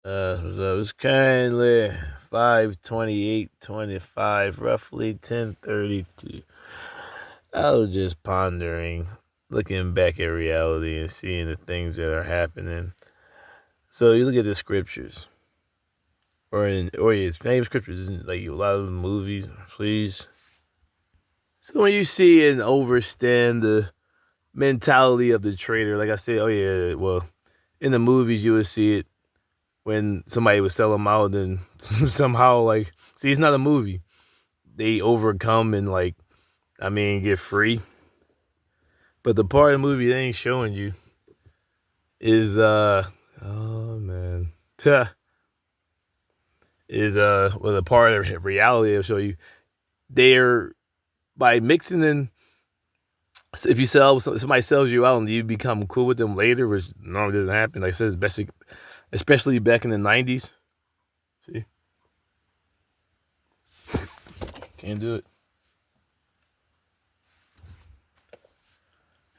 So it's currently 5:28:25, roughly 10:32. I was just pondering, looking back at reality and seeing the things that are happening. So you look at the scriptures, or it's not even scriptures, isn't like a lot of the movies, please. So when you see and understand the mentality of the traitor, like I said, oh yeah, well, in the movies you would see it when somebody would sell them out and somehow like see it's not a movie. They overcome and like get free. But the part of the movie they ain't showing you is oh man. is well the part of reality they'll show you. They're by mixing in if you sell somebody sells you out and you become cool with them later, which normally doesn't happen. Like I said, especially back in the 90s. See? Can't do it.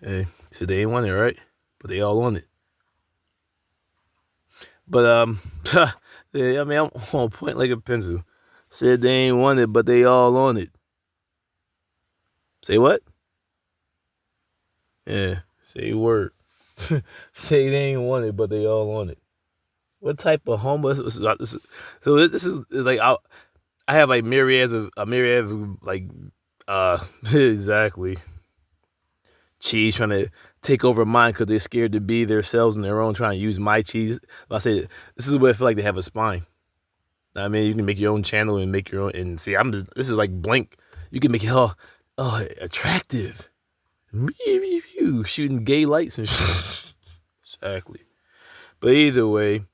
Hey, so they ain't want it, right? But they all want it. But yeah, I'm on point like a pencil. Said they ain't want it, but they all on it. Say what? Yeah, say word. Say they ain't want it, but they all on it. What type of homeless? This is like I have like myriad of like exactly cheese trying to take over mine because they're scared to be themselves on their own, trying to use my cheese. I say this is where I feel like they have a spine. I mean, you can make your own channel and make your own. And see, this is like blank. You can make it attractive. Shooting gay lights and shit. Exactly. But either way,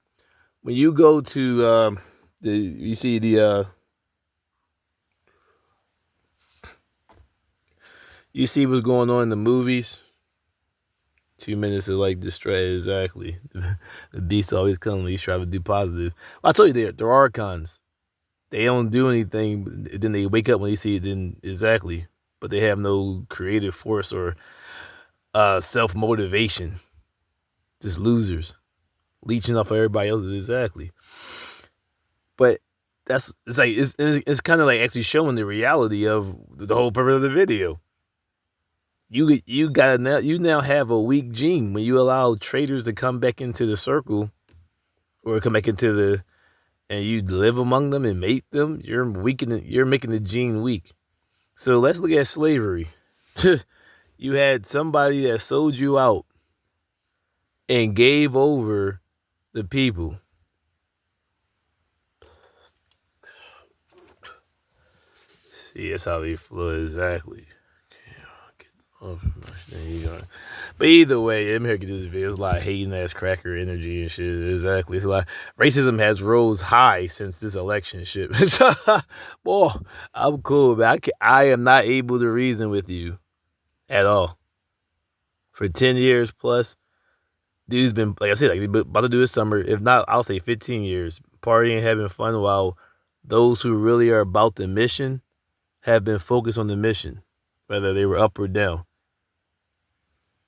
when you go to you see you see what's going on in the movies. 2 minutes of like distress. Exactly. The beast always comes when you try to do positive. Well, I told you there are cons. They don't do anything, but then they wake up when they see it. Then exactly, but they have no creative force or self motivation. Just losers, leeching off of everybody else. Exactly. But it's kind of like actually showing the reality of the whole purpose of the video. You now have a weak gene when you allow traitors to come back into the circle or come back into the and you live among them and mate them. You're making the gene weak. So let's look at slavery. You had somebody that sold you out and gave over the people. See, that's how they flow exactly. But either way, I'm here to do this video. It's a lot of hating ass cracker energy and shit. Exactly. It's a lot. Racism has rose high since this election shit. Boy, I'm cool, but I am not able to reason with you at all. For 10 years plus, dude's been, like I said, like about to do this summer. If not, I'll say 15 years. Partying, having fun while those who really are about the mission have been focused on the mission, whether they were up or down.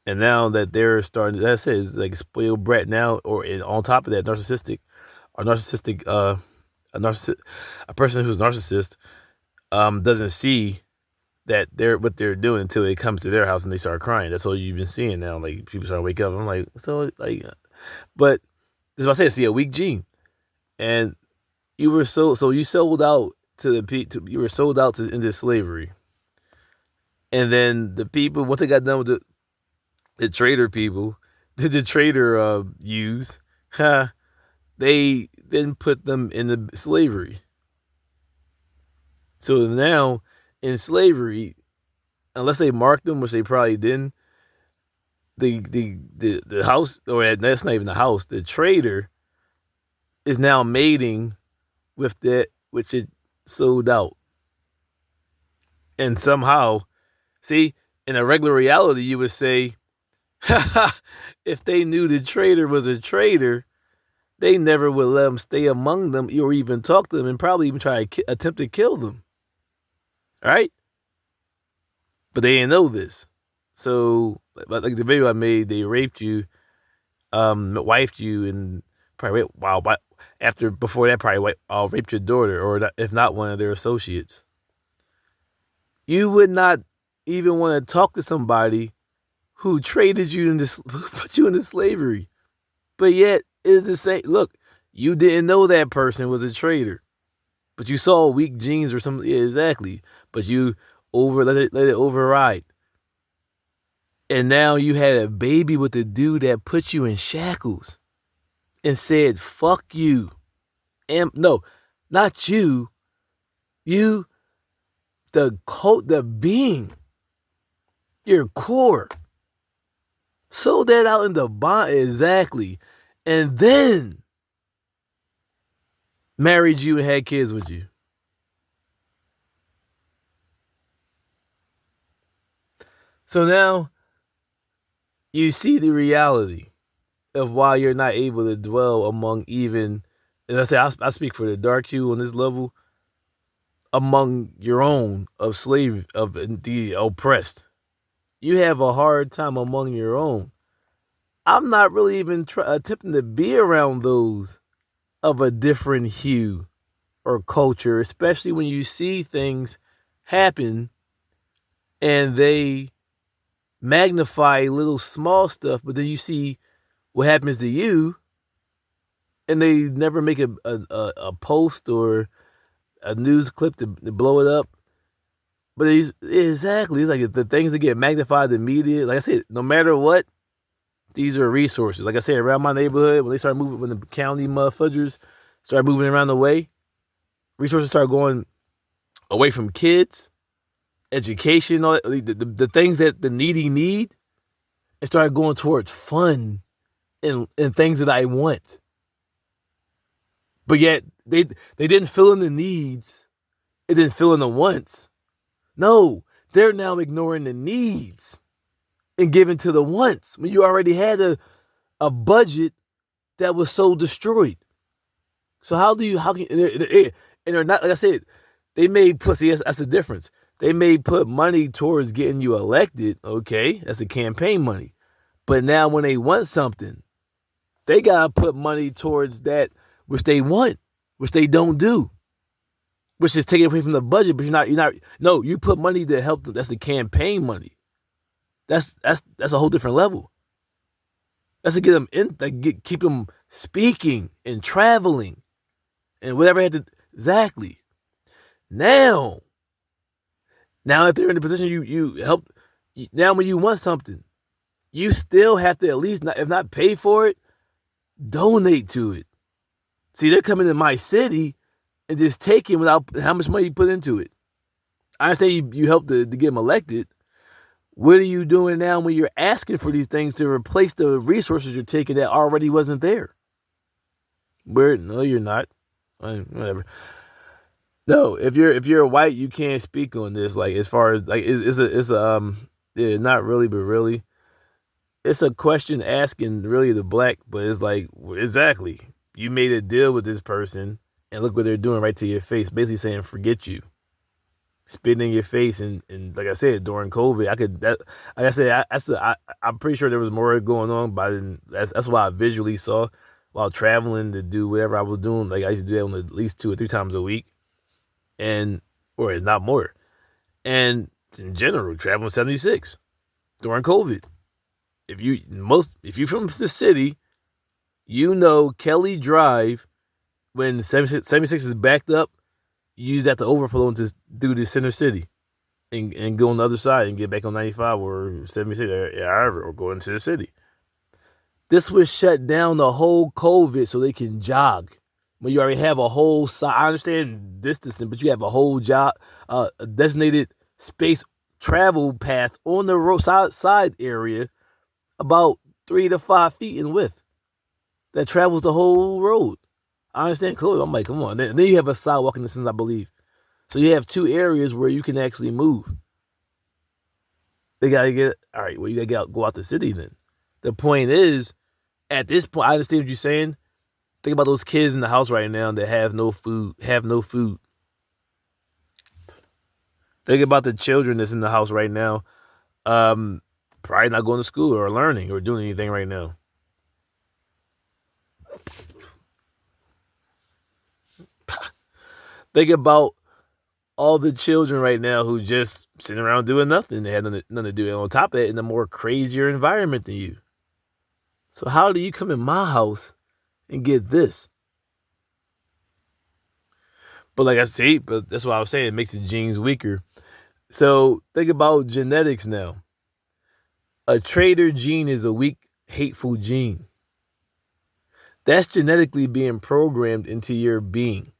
And now that they're starting, that's it. It's like spoiled brat now, or on top of that, a person who's narcissist, doesn't see that what they're doing until it comes to their house and they start crying. That's all you've been seeing now. Like people start to wake up. I'm like, so like, but this is what I say. See a weak gene, and you sold out to you were sold out into slavery, and then the people once they got done with the traitor people, the traitor use, they then put them in the slavery. So now in slavery, unless they marked them, which they probably didn't, the house, or that's not even the house, the traitor is now mating with that which it sold out. And somehow, see, in a regular reality, you would say, if they knew the traitor was a traitor, they never would let them stay among them or even talk to them and probably even try to attempt to kill them. All right? But they didn't know this. So, like the video I made, they raped you, wifed you, and probably, wow, before that, probably raped your daughter, or if not, one of their associates. You would not even want to talk to somebody who traded you who put you into slavery. But yet, it's the same. Look, you didn't know that person was a traitor, but you saw weak genes or something. Yeah, exactly. But you let it override. And now you had a baby with the dude that put you in shackles and said, fuck you. And no, not you. You, the being, your core. Sold that out in the bond. Exactly. And then married you and had kids with you. So now you see the reality of why you're not able to dwell among even, as I say, I speak for the dark hue on this level, among your own of of the oppressed. You have a hard time among your own. I'm not really even attempting to be around those of a different hue or culture, especially when you see things happen and they magnify little small stuff, but then you see what happens to you, and they never make a post or a news clip to blow it up. But exactly, it's like the things that get magnified in media. Like I said, no matter what, these are resources. Like I said, around my neighborhood, when they start moving, when the county motherfuckers start moving around the way, resources start going away from kids, education, all the things that the needy need, and start going towards fun and things that I want. But yet they didn't fill in the needs. It didn't fill in the wants. No, they're now ignoring the needs and giving to the wants when you already had a budget that was so destroyed. So how can and they're not, like I said, they may put, see, that's the difference. They may put money towards getting you elected, okay, that's the campaign money. But now when they want something, they gotta put money towards that which they want, which they don't do, which is taken away from the budget. But no, you put money to help them. That's the campaign money. That's a whole different level. That's to get them in, like keep them speaking and traveling and whatever had to, exactly. Now if they're in the position you help, now when you want something, you still have to at least, if not pay for it, donate to it. See, they're coming to my city and just taking without how much money you put into it. I understand you helped to get them elected. What are you doing now when you're asking for these things to replace the resources you're taking that already wasn't there? No, you're not. Whatever. No, if you're white, you can't speak on this. Like, as far as like, yeah, not really, but really, it's a question asking really the black, but it's like, exactly, you made a deal with this person, and look what they're doing right to your face, basically saying forget you, spitting in your face, and like I said, during COVID, I'm pretty sure there was more going on, but that's what I visually saw while traveling to do whatever I was doing. Like, I used to do that at least 2 or 3 times a week. Or not more. And in general, traveling 76 during COVID. If you from the city, you know Kelly Drive, when 76 is backed up, you use that to overflow into do the center city and go on the other side and get back on 95 or 76 or go into the city. This was shut down the whole COVID so they can jog. When you already have a whole side, I understand distancing, but you have a whole a designated space travel path on the road side area about 3 to 5 feet in width that travels the whole road. I understand COVID. I'm like, come on. Then you have a sidewalk in distance, I believe. So you have 2 areas where you can actually move. They gotta get, all right, well, you gotta go out the city then. The point is, at this point, I understand what you're saying. Think about those kids in the house right now that have no food. Think about the children that's in the house right now, probably not going to school or learning or doing anything right now. Think about all the children right now who just sitting around doing nothing. They had nothing to do. And on top of that, in a more crazier environment than you. So how do you come in my house and get this? But like I say, but that's what I was saying. It makes the genes weaker. So think about genetics now. A traitor gene is a weak, hateful gene. That's genetically being programmed into your being.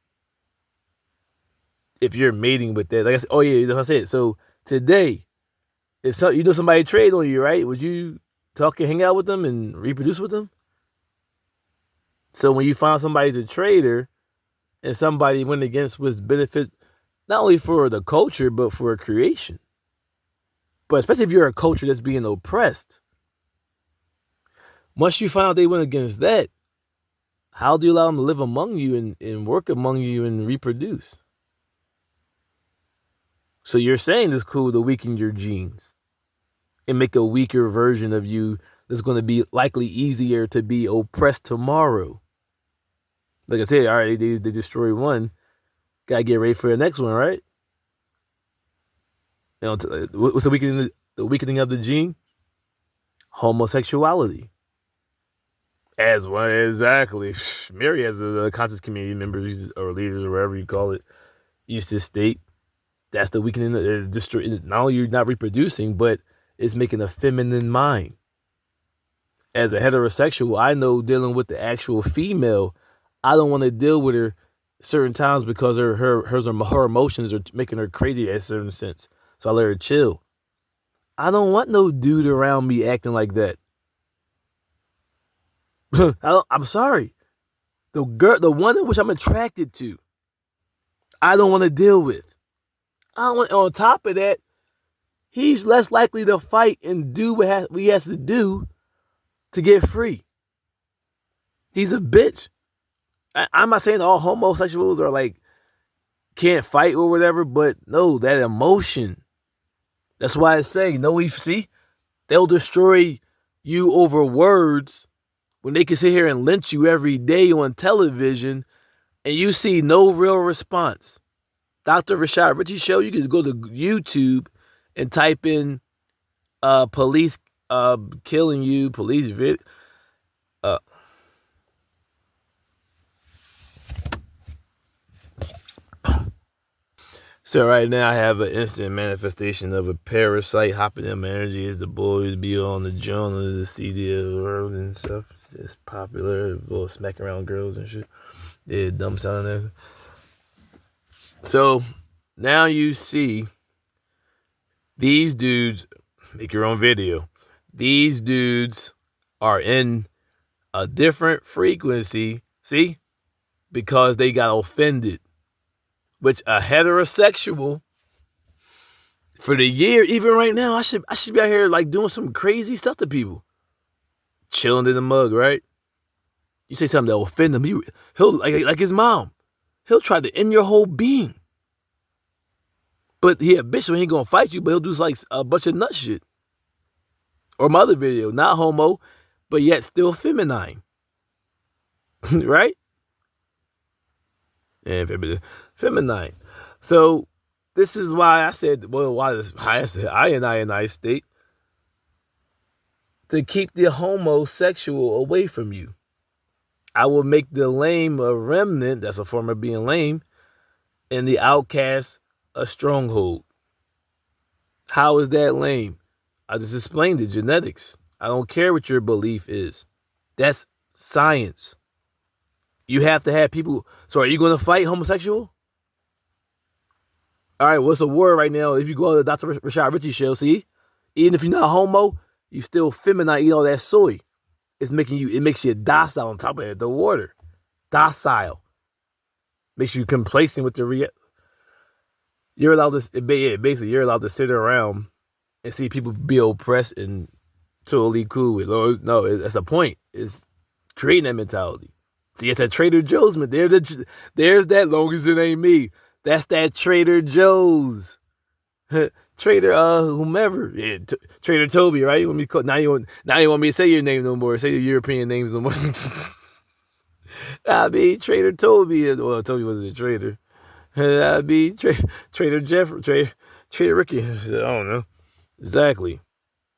If you're mating with that, like I said, oh yeah, I said. So today, if somebody trade on you, right? Would you talk and hang out with them and reproduce with them? So when you find somebody's a traitor and somebody went against what's benefit not only for the culture but for creation, but especially if you're a culture that's being oppressed, once you find out they went against that, how do you allow them to live among you and work among you and reproduce? So you're saying it's cool to weaken your genes and make a weaker version of you that's going to be likely easier to be oppressed tomorrow. Like I said, all right, they destroy one, gotta get ready for the next one, right? You know, what's the weakening? The weakening of the gene? Homosexuality. As one, exactly. Mary, as a conscious community members or leaders or whatever you call it, used to state that's the weakening. Is destroy. Not only you're not reproducing, but it's making a feminine mind. As a heterosexual, I know dealing with the actual female, I don't want to deal with her certain times because her emotions are making her crazy at a certain sense. So I let her chill. I don't want no dude around me acting like that. I'm sorry. The one in which I'm attracted to, I don't want to deal with. I don't want. On top of that, he's less likely to fight and do what he has to do to get free. He's a bitch. I'm not saying all homosexuals are like can't fight or whatever, but no, that emotion. That's why I say see, they'll destroy you over words when they can sit here and lynch you every day on television and you see no real response. Dr. Rashad Ritchie show, you can go to YouTube and type in police killing you, police vid. So right now I have an instant manifestation of a parasite hopping in my energy as the boys be on the joint of the CD of the world and stuff. It's popular, go smacking around girls and shit. Yeah, dumb sound there. So now you see these dudes, make your own video. These dudes are in a different frequency, see? Because they got offended. Which a heterosexual for the year, even right now, I should be out here like doing some crazy stuff to people. Chilling in the mug, right? You say something that will offend him, he'll like his mom. He'll try to end your whole being. But he a bitch, so he ain't gonna fight you, but he'll do like a bunch of nut shit. Or my other video, not homo, but yet still feminine. Right? Yeah, feminine. So this is why I said, well, I said I state to keep the homosexual away from you. I will make the lame a remnant, that's a form of being lame, and the outcast a stronghold. How is that lame? I just explained it, genetics. I don't care what your belief is. That's science. You have to have people. So are you going to fight homosexual? All right, what's a word right now? If you go to the Dr. Rashad Ritchie show, see, even if you're not homo, you still feminine, eat all that soy. It makes you docile on top of it. The water, docile, makes you complacent with the You're allowed to, basically, you're allowed to sit around and see people be oppressed and totally cool with. No, that's the point. It's creating that mentality. See, it's that Trader Joe's, man. There's that. Long as it ain't me. That's that Trader Joe's. Trader, whomever. Yeah, Trader Toby, right? Now you want me to say your name no more. Say your European names no more. I mean, Trader Toby. Well, Toby wasn't a trader. That'd be Trader Jeff, Trader Ricky. I don't know. Exactly.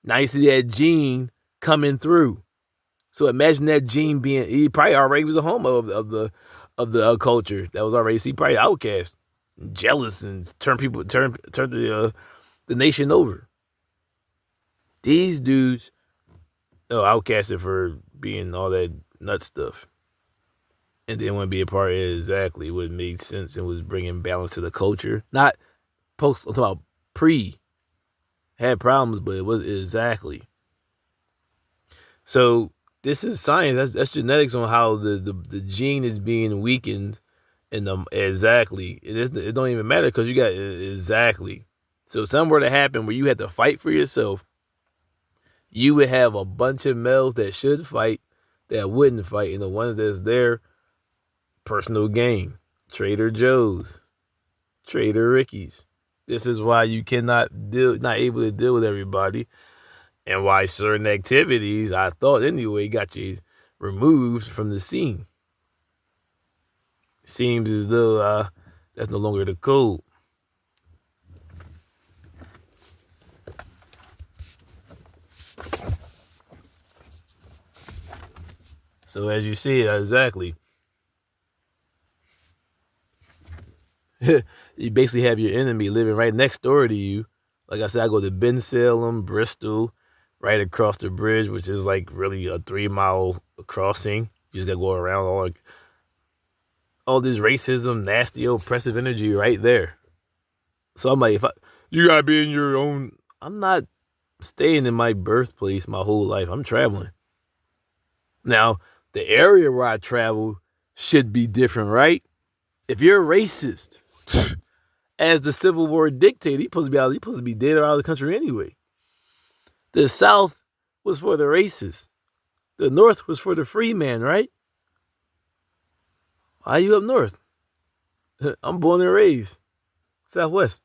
Now you see that gene coming through. So imagine that gene being, he probably already was a homo of the culture that was already, see, probably outcast, jealous, and turn the nation over. These dudes, outcasted for being all that nut stuff, and then want to be a part of it exactly what made sense and was bringing balance to the culture. Not post, I'm talking about pre had problems, but it was exactly. So this is science. That's genetics on how the gene is being weakened, and exactly it don't even matter because you got exactly. So if something were to happen where you had to fight for yourself, you would have a bunch of males that should fight that wouldn't fight, and the ones that's there personal gain. Trader Joe's, Trader Ricky's. This is why you not able to deal with everybody, and why certain activities, I thought anyway, got you removed from the scene. Seems as though that's no longer the code. So as you see, exactly, you basically have your enemy living right next door to you. Like I said, I go to Ben Salem, Bristol, right across the bridge, which is like really a 3 mile crossing. You just gotta go around all this racism, nasty, oppressive energy right there. So I'm like, you gotta be in your own. I'm not staying in my birthplace my whole life. I'm traveling. Now, the area where I travel should be different, right? If you're racist, as the Civil War dictated, he's supposed to be dead or out of the country anyway. The South was for the racists. The North was for the free man, right? Why are you up north? I'm born and raised Southwest.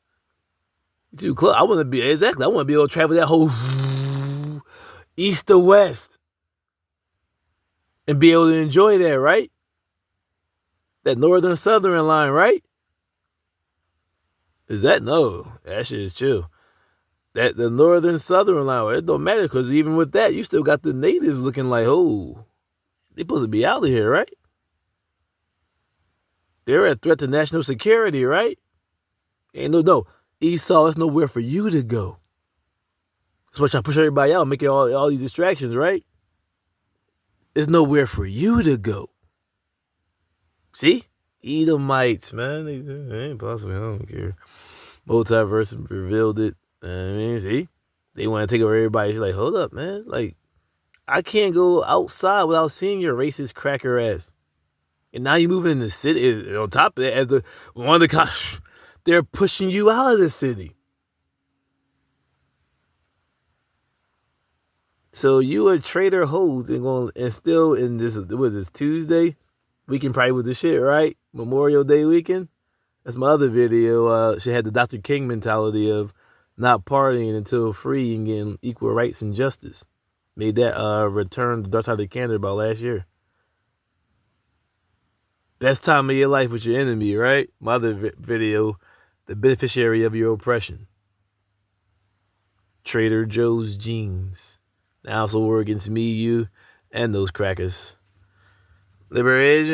You too close. I want to be exactly. I want to be able to travel that whole east to west and be able to enjoy that, right? That northern southern line, right? Is that no? That shit is chill. That the northern southern line, it don't matter because even with that, you still got the natives looking like, oh, they supposed to be out of here, right? They're a threat to national security, right? Ain't no. Esau, it's nowhere for you to go. That's why trying to push everybody out, making all these distractions, right? There's nowhere for you to go. See? Edomites, man. They ain't possible. I don't care. Multiverse revealed it. I mean, see? They want to take over everybody. She's like, hold up, man. Like, I can't go outside without seeing your racist cracker ass. And now you moving in the city. On top of that, as one of the cops, they're pushing you out of the city. So you a traitor hoes and still in this, was this Tuesday? Weekend probably was the shit, right? Memorial Day weekend. That's my other video. She had the Dr. King mentality of not partying until free and getting equal rights and justice. Made that return to Dark Side of the Candor about last year. Best time of your life with your enemy, right? My other video, the beneficiary of your oppression. Trader Joe's jeans. Now also war against me, you, and those crackers. Liberation.